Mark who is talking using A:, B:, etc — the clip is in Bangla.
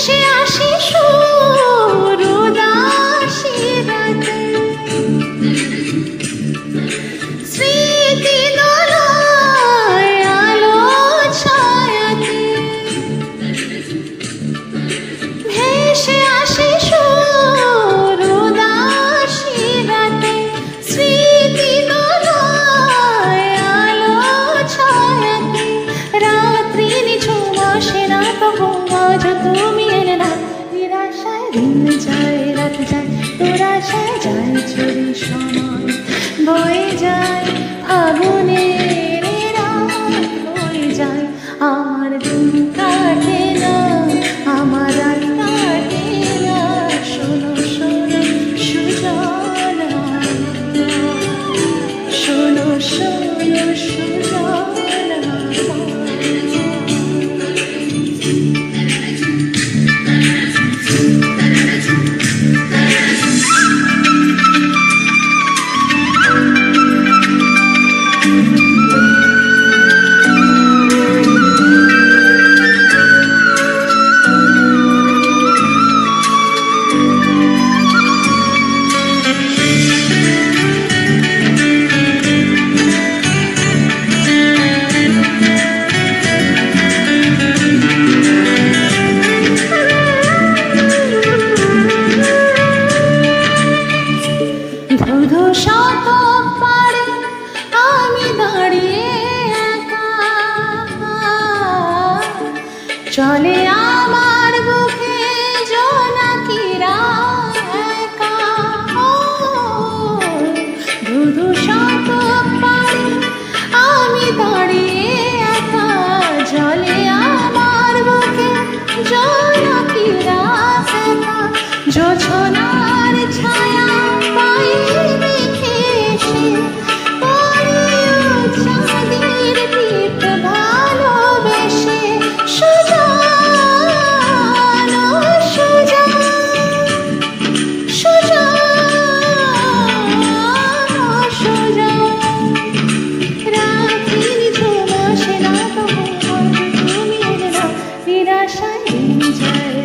A: ভেসে আসে সুর উদাসী রাতে, স্মৃতি দোলায় আলো ছায়াতে, ভেসে আসে সুর উদাসী রাতে, স্মৃতি দোলায় আলো ছায়াতে। রাত্রি নিঝুম আসে না তবু আজ তুমি এলে না, নিরাশায় দিন যায় রাত যায়, তোর আশায় যায় ছড়ি সময়, বয়ে যায় ফাগুনের রাত, বয়ে যায় আমার দিন কাটে না, আমার রাত কাটে না। শোনো শোনো সুজনা, শোনো শোনো সুজনা। ধুধু শতক পাড়ে আমি দাঁড়িয়ে একা, চলে আমার বুকে জোনাকিরা একা। ধুধু শতক পাড়ে আমি দাঁড়িয়ে একা, চলে আমার বুকে জোনাকিরা একা। জোছনার ছায়া পায়ে রেখে এসে পরেও চাঁদের টিপ ভালোবেসে, সুজন সুজন সুজন সুজন। রাত্রি নিঝুম আসে না তবু তুমি এলে না, নিরাশায় দিন যায়